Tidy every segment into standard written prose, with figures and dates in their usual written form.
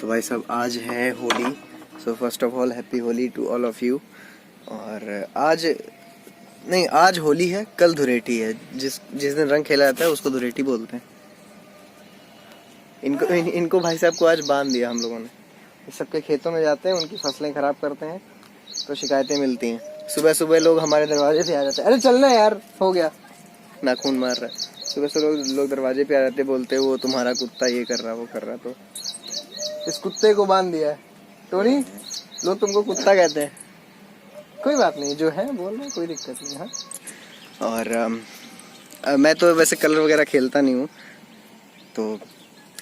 तो भाई साहब आज है Holi. So first of all happy Holi to all of you. और आज होली है, कल धुरेटी है। जिस दिन रंग खेला जाता है उसको धुरेटी बोलते हैं। इनको भाई साहब को आज बांध दिया हम लोगों ने। सबके खेतों में जाते हैं, उनकी फसलें खराब करते हैं तो शिकायतें मिलती हैं। सुबह सुबह लोग हमारे दरवाजे पे आ जाते हैं, अरे चलना यार हो गया, नाखून मार रहा है। सुबह से लोग दरवाजे पे आ जाते, बोलते वो तुम्हारा कुत्ता ये कर रहा वो कर रहा। तो इस कुत्ते को बांध दिया है टोनी, लोग तुमको कुत्ता कहते हैं। कोई बात नहीं, जो है बोल रहे, कोई दिक्कत नहीं। हाँ, और मैं तो वैसे कलर वगैरह खेलता नहीं हूँ, तो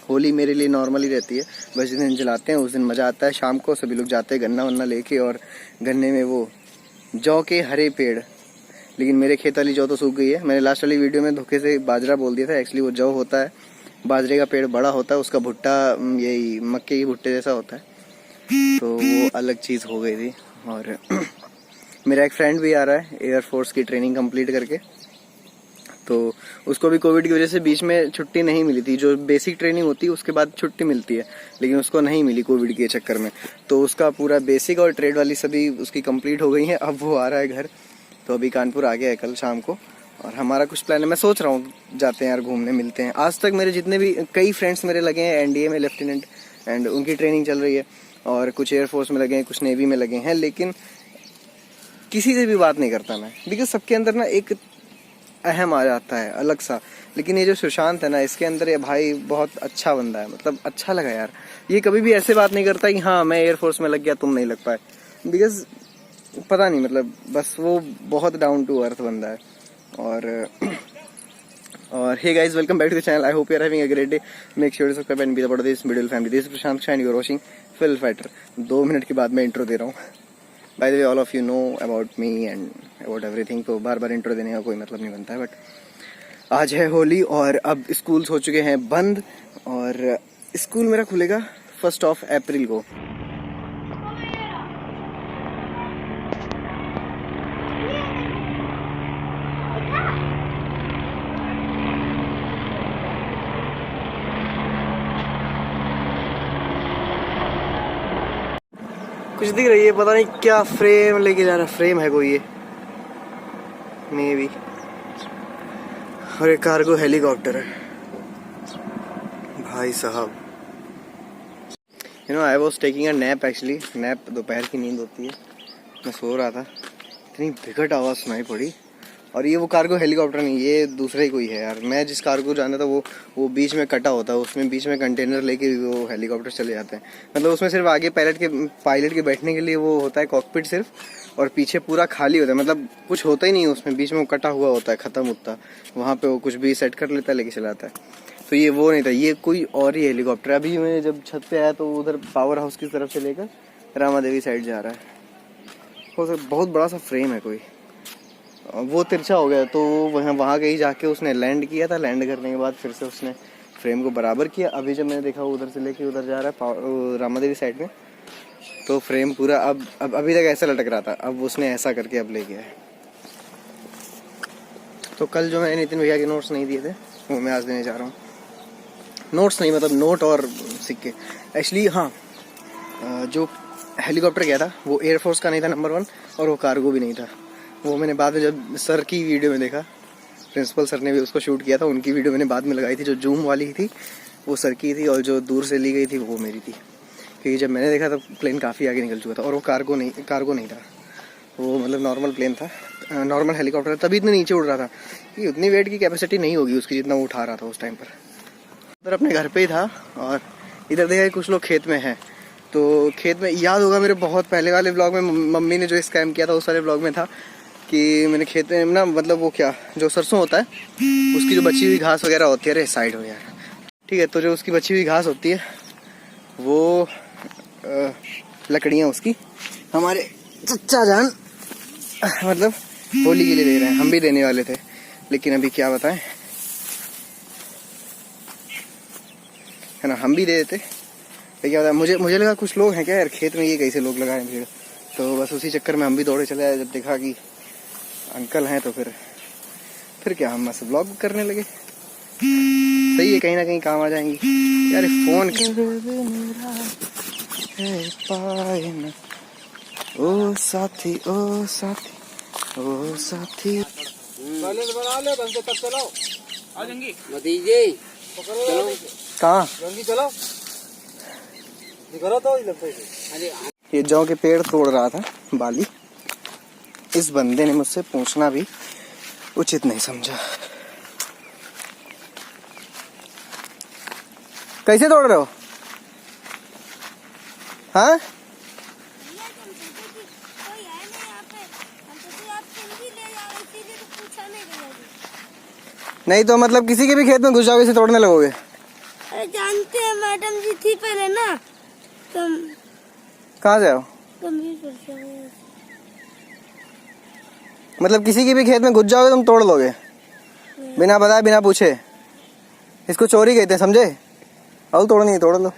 होली मेरे लिए नॉर्मल ही रहती है। बस जिस दिन जलाते हैं उस दिन मज़ा आता है। शाम को सभी लोग जाते हैं गन्ना वन्ना लेके, और गन्ने में वो जौ के हरे पेड़, लेकिन मेरे खेत वाली जौ तो सूख गई है। मैंने लास्ट वाली वीडियो में धोखे से बाजरा बोल दिया था, एक्चुअली वो जौ होता है। बाजरे का पेड़ बड़ा होता है, उसका भुट्टा यही मक्के की भुट्टे जैसा होता है, तो वो अलग चीज़ हो गई थी। और मेरा एक फ्रेंड भी आ रहा है एयरफोर्स की ट्रेनिंग कंप्लीट करके, तो उसको भी कोविड की वजह से बीच में छुट्टी नहीं मिली थी। जो बेसिक ट्रेनिंग होती है उसके बाद छुट्टी मिलती है, लेकिन उसको नहीं मिली कोविड के चक्कर में। तो उसका पूरा बेसिक और ट्रेड वाली सभी उसकी कंप्लीट हो गई है। अब वो आ रहा है घर, तो अभी कानपुर आ गया है कल शाम को। और हमारा कुछ प्लान है, मैं सोच रहा हूँ जाते हैं यार घूमने, मिलते हैं। आज तक मेरे जितने भी कई फ्रेंड्स मेरे लगे हैं एनडीए में लेफ्टिनेंट, एंड उनकी ट्रेनिंग चल रही है, और कुछ एयरफोर्स में लगे हैं, कुछ नेवी में लगे हैं, लेकिन किसी से भी बात नहीं करता मैं, बिकॉज सबके अंदर ना एक अहम आ जाता है अलग सा। लेकिन ये जो सुशांत है ना, इसके अंदर ये भाई बहुत अच्छा बंदा है, मतलब अच्छा लगा यार। ये कभी भी ऐसे बात नहीं करता कि हाँ मैं एयरफोर्स में लग गया तुम नहीं लग पाए, बिकॉज पता नहीं, मतलब बस वो बहुत डाउन टू अर्थ बंदा है। और hey guys, welcome back to the channel. I hope you are having a great day. Make sure to subscribe and be the part of this middle family. This is Prashant shine, you are watching fill fighter. 2 minute के बाद मैं intro दे रहा हूँ। By the way, all of you know about me and about everything, तो बार बार intro देने का कोई मतलब नहीं बनता है। बट आज है होली और अब स्कूल्स हो चुके हैं बंद, और स्कूल मेरा खुलेगा 1 अप्रैल को। कुछ दिख रही है, पता नहीं क्या फ्रेम लेके जा रहा है। फ्रेम है कोई ये मे बी, और एक कार्गो हेलीकॉप्टर है भाई साहब। You know I was taking a nap, actually nap दोपहर की नींद होती है। मैं सो रहा था, इतनी विकट आवाज़ सुनाई पड़ी। और ये वो कार्गो हेलीकॉप्टर नहीं, ये दूसरा ही कोई है यार। मैं जिस कार्गो जाना था वो बीच में कटा होता है, उसमें बीच में कंटेनर लेके वो हेलीकॉप्टर चले जाते हैं। मतलब उसमें सिर्फ आगे पायलट के बैठने के लिए वो होता है कॉकपिट सिर्फ, और पीछे पूरा खाली होता है, मतलब कुछ होता ही नहीं है उसमें। बीच में वो कटा हुआ होता है, ख़त्म होता है, वहाँ पे वो कुछ भी सेट कर लेता है, लेके चलाता है। तो ये वो नहीं था, ये कोई और ही हेलीकॉप्टर। अभी मैं जब छत पे आया तो उधर पावर हाउस की तरफ से लेकर रामा देवी साइड जा रहा है। बहुत बड़ा सा फ्रेम है कोई, वो तिरछा हो गया, तो वहाँ कहीं जाके उसने लैंड किया था। लैंड करने के बाद फिर से उसने फ्रेम को बराबर किया। अभी जब मैंने देखा उधर से लेके उधर जा रहा है रामा देवी साइड में, तो फ्रेम पूरा अब अभी तक ऐसा लटक रहा था, अब उसने ऐसा करके अब ले गया है। तो कल जो मैंने नितिन भैया के नोट्स नहीं दिए थे वो मैं आज देने जा रहा हूँ। नोट्स नहीं, मतलब नोट और सिक्के। एक्चुअली हाँ, जो हेलीकॉप्टर गया था वो एयरफोर्स का नहीं था नंबर 1, और वो कार्गो भी नहीं था। वो मैंने बाद में जब सर की वीडियो में देखा, प्रिंसिपल सर ने भी उसको शूट किया था, उनकी वीडियो मैंने बाद में लगाई थी। जो जूम वाली थी वो सर की थी, और जो दूर से ली गई थी वो मेरी थी, क्योंकि जब मैंने देखा तब प्लेन काफ़ी आगे निकल चुका था। और वो कार्गो नहीं था, वो मतलब नॉर्मल प्लेन था, नॉर्मल हेलीकॉप्टर। तभी इतने नीचे उड़ रहा था कि उतनी वेट की कैपेसिटी नहीं होगी उसकी जितना वो उठा रहा था उस टाइम पर। उधर अपने घर पे ही था, और इधर देखा कुछ लोग खेत में हैं। तो खेत में याद होगा मेरे बहुत पहले वाले ब्लॉग में मम्मी ने जो स्कैम किया था, उस वाले ब्लॉग में था कि मैंने खेत में ना, मतलब वो क्या, जो सरसों होता है उसकी जो बची हुई घास वगैरह होती है, अरे साइड हो यार, ठीक है। तो जो उसकी बची हुई घास होती है वो लकड़ियाँ उसकी हमारे चचा जान मतलब होली के लिए दे रहे हैं। हम भी देने वाले थे, लेकिन अभी क्या बताएं, है ना, हम भी दे देते। क्या होता है, मुझे लगा कुछ लोग हैं क्या यार खेत में, ये कैसे लोग लगाए भीड़। तो बस उसी चक्कर में हम भी दौड़े चले आए। जब देखा कि अंकल हैं तो फिर क्या हम बस ब्लॉग करने लगे। सही है, कहीं ना कहीं काम आ जाएंगी यार। फोन ओ साथी ओ साथी ओ साथी। बना ले बंदे तब चलो आ जाएंगी नतीजे कहाँ चलो दिखा तो अरे ये जौ के पेड़ तोड़ रहा था बाली। इस बंदे ने मुझसे पूछना भी उचित नहीं समझा। कैसे तोड़ रहे हो? हाँ नहीं तो मतलब किसी के भी खेत में घुस जाओगे इसे तोड़ने लगोगे? अरे जानते हैं मैडम जी थी पहले ना तुम। कहाँ से आओ? मतलब किसी के भी खेत में घुस जाओगे तुम तोड़ लोगे बिना बताए बिना पूछे? इसको चोरी कहते हैं समझे? अब तोड़नी है तोड़ लो।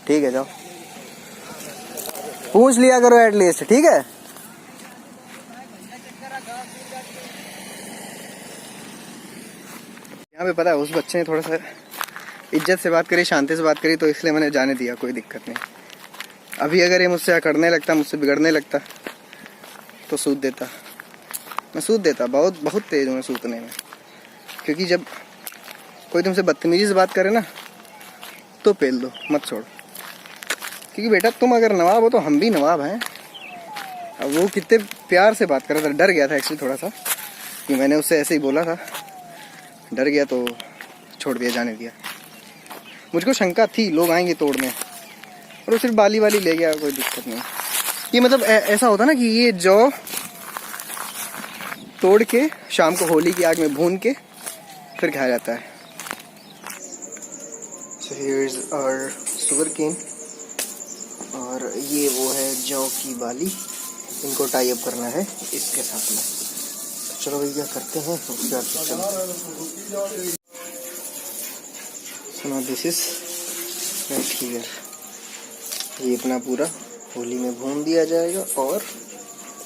ठीक है जाओ, पूछ लिया करो एटलीस्ट, ठीक है? यहाँ पे पता है उस बच्चे ने थोड़ा सा इज्जत से बात करी, शांति से बात करी, तो इसलिए मैंने जाने दिया, कोई दिक्कत नहीं। अभी अगर ये मुझसे अकड़ने लगता, मुझसे बिगड़ने लगता तो सूद देता, मैं सूद देता। बहुत बहुत तेज हूँ मैं सूतने में। क्योंकि जब कोई तुमसे बदतमीजी से बात करे ना तो पेल दो, मत छोड़। क्योंकि बेटा तुम अगर नवाब हो तो हम भी नवाब हैं। अब वो कितने प्यार से बात कर रहा था, डर गया था एक्चुअली थोड़ा सा कि मैंने उससे ऐसे ही बोला था, डर गया तो छोड़ दिया, जाने दिया। मुझको शंका थी लोग आएंगे तोड़ने, और वो सिर्फ बाली वाली ले गया, कोई दिक्कत नहीं। ये मतलब ऐसा होता ना कि ये जौ तोड़ के शाम को होली की आग में भून के फिर खाया जाता है। So here's our sugarcane, और ये वो है जौ की बाली, इनको टाई अप करना है इसके साथ में। तो चलो भैया करते हैं उसके बाद चलो। So this is right here, ये अपना पूरा होली में भून दिया जाएगा और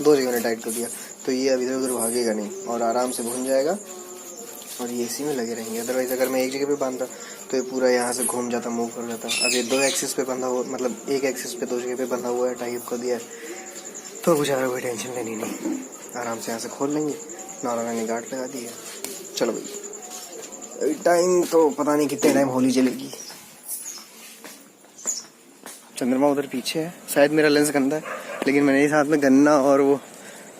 2 जगह ने टाइट कर दिया, तो ये अब इधर उधर भागेगा नहीं और आराम से भून जाएगा और ये इसी में लगे रहेंगे। अदरवाइज अगर मैं एक जगह पे बांधता तो ये पूरा यहाँ से घूम जाता, मूव कर जाता। अब ये 2 एक्सिस पे बंधा हुआ, मतलब एक एक्सिस पे 2 जगह पे बंधा हुआ है, टाइप कर दिया है, तो बेचारा कोई टेंशन लेनी नहीं, आराम से यहाँ से खोल लेंगे। नॉर्मल ने गार्ड लगा दी है। चलो भाई, टाइम तो पता नहीं कितने टाइम होली चलेगी। चंद्रमा उधर पीछे है, शायद मेरा लेंस गंदा है, लेकिन मैंने साथ में गन्ना और वो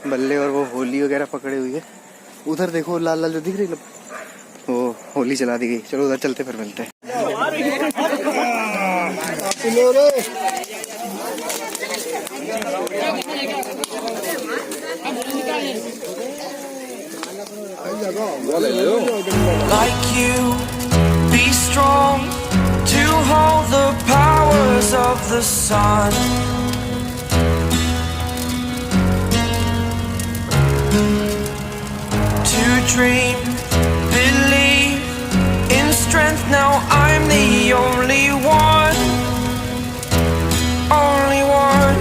बल्ले और वो होली वगैरह पकड़े हुई है। उधर देखो लाल लाल जो दिख रही, वो होली चला दी गई। चलो उधर चलते फिर मिलते हैं। Like you, be strong to hold the powers of the sun. To dream, believe in strength. Now I'm the only one, only one.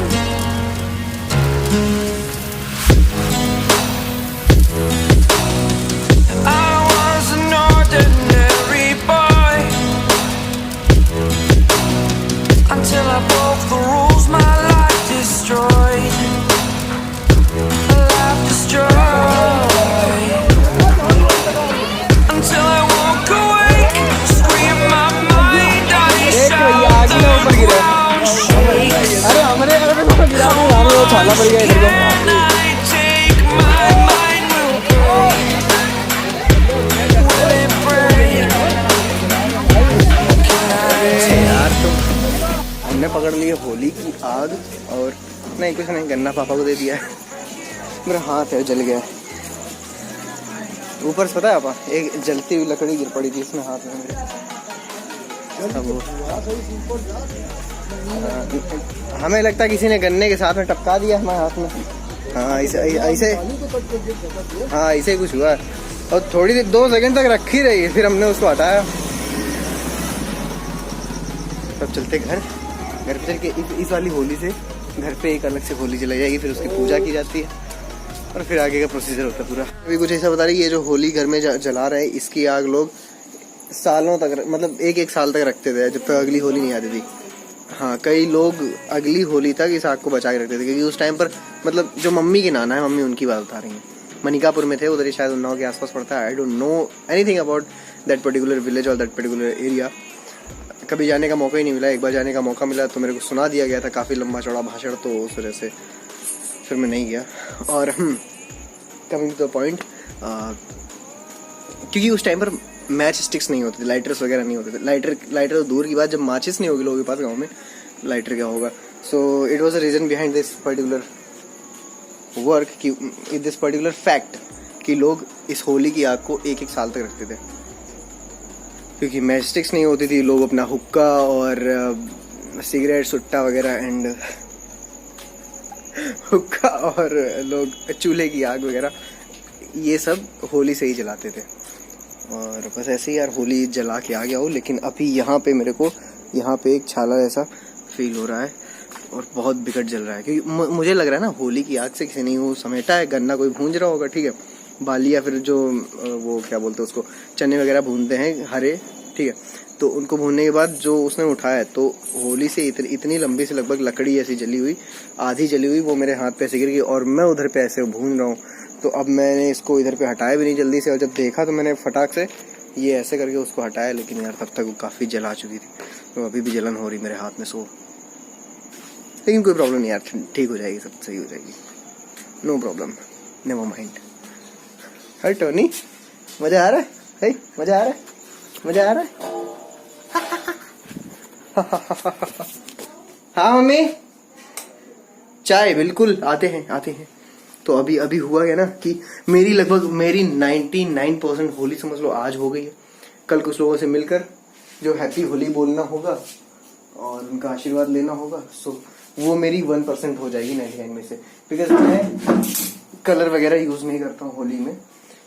Until I broke the rules, my life destroyed. Life destroyed. Until I walk awake, scream my mind, I shout, the ground shakes. Can I take my mind will break? Will it break? Can I take? हमने पकड़ ली है होली की आग, और नहीं कुछ नहीं, गन्ना पापा को दे दिया है। मेरा हाथ है जल गया है। ऊपर से पता है आपा, एक जलती हुई लकड़ी गिर पड़ी थी इसमें हाथ में मेरे। हमें लगता है किसी ने गन्ने के साथ में टपका दिया हमारे हाथ में। हाँ ऐसे हाँ ऐसे कुछ हुआ, और थोड़ी देर 2 सेकंड तक रखी रही, फिर हमने उसको हटाया। तब चलते घर पे चल के इस वाली होली से घर पे एक अलग से होली जलाई जाएगी, फिर उसकी पूजा की जाती है, और फिर आगे का प्रोसीजर होता है पूरा। अभी कुछ ऐसा बता रही है, ये जो होली घर में जला रहे हैं, इसकी आग लोग सालों तक, मतलब एक साल तक रखते थे, जब तक अगली होली नहीं आती थी। हाँ, कई लोग अगली होली तक इस आग को बचा के रखते थे, क्योंकि उस टाइम पर मतलब जो मम्मी के नाना है, मम्मी उनकी बात बता रही हैं, मनिकापुर में थे, उधर ही शायद उन्नाव के आसपास पड़ता है। I don't know anything about that particular village और दैट पर्टिकुलर एरिया। कभी जाने का मौका ही नहीं मिला। एक बार जाने का मौका मिला तो मेरे को सुना दिया गया था काफ़ी लंबा चौड़ा भाषण, तो उस वजह से फिर मैं नहीं गया। और कमिंग टू द पॉइंट, क्योंकि उस टाइम पर मैच स्टिक्स नहीं होते थे, लाइटर्स वगैरह नहीं होते थे। लाइटर तो दूर की बात, जब माचिस नहीं होगी लोगों के पास गाँव में, लाइटर क्या होगा। So it was a reason behind this particular work, कि दिस पर्टिकुलर फैक्ट कि लोग इस होली की आग को एक साल तक रखते थे, क्योंकि मैच स्टिक्स नहीं होती थी। लोग अपना हुक्का और सिगरेट सुट्टा वगैरह एंड हुक्का और लोग चूल्हे की आग वगैरह ये सब होली से ही जलाते थे। और बस ऐसे ही यार होली जला के आ गया हो, लेकिन अभी यहाँ पे मेरे को यहाँ पे एक छाला जैसा फील हो रहा है और बहुत बिकट जल रहा है, क्योंकि मुझे लग रहा है ना होली की आग से किसी ने वो समेटा है, गन्ना कोई भूंज रहा होगा, ठीक है, बाली या फिर जो वो क्या बोलते हैं उसको, चने वगैरह भूनते हैं हरे, ठीक है, तो उनको भूनने के बाद जो उसने उठाया है, तो होली से इतनी लंबी से लगभग लकड़ी ऐसी जली हुई, आधी जली हुई, वो मेरे हाथ पे ऐसे गिर गई और मैं उधर पे ऐसे भून रहा हूँ। तो अब मैंने इसको इधर पे हटाया भी नहीं जल्दी से, और जब देखा तो मैंने फटाक से ये ऐसे करके उसको हटाया, लेकिन यार तब तक वो काफ़ी जला चुकी थी, तो अभी भी जलन हो रही मेरे हाथ में। सो लेकिन कोई प्रॉब्लम नहीं यार, ठीक हो जाएगी, सब सही हो जाएगी, नो प्रॉब्लम, नेवर माइंड। हर टोनी, मज़ा आ रहा है? मज़ा आ रहा है? मज़ा आ रहा है? हाँ मम्मी, चाय बिल्कुल, आते हैं। तो अभी हुआ है ना कि मेरी 99% होली समझ लो आज हो गई है। कल कुछ लोगों से मिलकर जो हैप्पी होली बोलना होगा और उनका आशीर्वाद लेना होगा, सो वो मेरी 1% हो जाएगी 99 में से, बिकॉज मैं कलर वगैरह यूज नहीं करता हूँ होली में,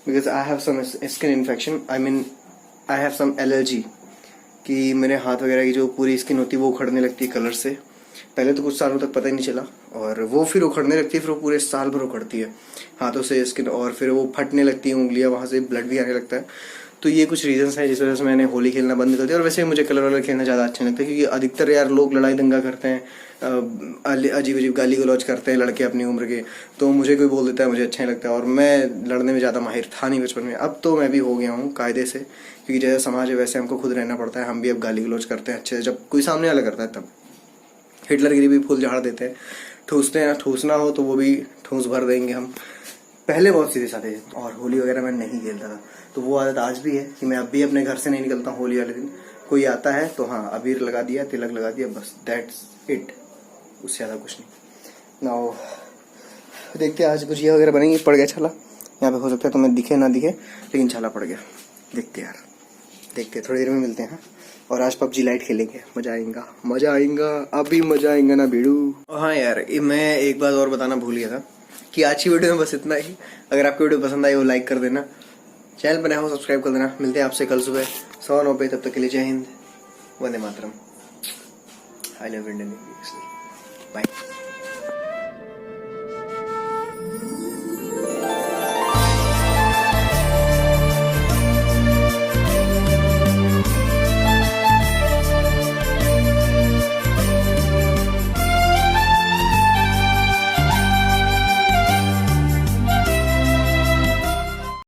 because I have some skin infection, I have some allergy, कि मेरे हाथ वगैरह की जो पूरी स्किन होती है वो उखड़ने लगती है कलर से। पहले तो कुछ सालों तक पता ही नहीं चला, और वो फिर उखड़ने लगती है, फिर वो पूरे साल भर उखड़ती है हाथों से स्किन, और फिर वो फटने लगती है उंगलियां, वहाँ से ब्लड भी आने लगता है। तो ये कुछ रीजंस हैं जिस वजह से मैंने होली खेलना बंद कर दिया। और वैसे मुझे कलर वाला खेलना ज़्यादा अच्छा लगता है, क्योंकि अधिकतर यार लोग लड़ाई दंगा करते हैं, अजीब अजीब गाली गलौज करते हैं लड़के अपनी उम्र के, तो मुझे कोई बोल देता है मुझे अच्छा नहीं लगता है। और मैं लड़ने में ज़्यादा माहिर था नहीं बचपन में, अब तो मैं भी हो गया हूँ कायदे से, क्योंकि जैसा समाज है वैसे हमको खुद रहना पड़ता है। हम भी अब गाली गलौज करते हैं अच्छे से, जब कोई सामने वाला करता है तब। हिटलरगिरी भी फूल झाड़ देते हैं, ठूसते हैं, ठूसना हो तो वो भी ठूस भर देंगे हम। पहले बहुत सीधे साधे, और होली वगैरह मैं नहीं खेलता था, तो वो आदत आज भी है कि मैं अब भी अपने घर से नहीं निकलता हूँ होली वाले दिन। कोई आता है तो हाँ अबीर लगा दिया, तिलक लगा दिया, बस दैट्स इट, उससे ज़्यादा कुछ नहीं। नाउ देखते हैं आज गुजिया वगैरह बनेंगी। पड़ गया छाला यहाँ पे, हो सकता है तुम्हें दिखे ना दिखे, लेकिन छाला पड़ गया। देखते यार, देखते थोड़ी देर में मिलते हैं। और आज PUBG लाइट खेलेंगे, मजा आएगा, अभी मजा आएगा ना बीड़ू। हाँ यार, मैं एक बात और बताना भूल गया था कि आज की वीडियो में बस इतना ही। अगर आपको वीडियो पसंद आई हो लाइक कर देना, चैनल पर नया हो सब्सक्राइब कर देना। मिलते हैं आपसे कल सुबह 9:09 पे, तब तक के लिए जय Hind, Vande Mataram, I love Indian, bye.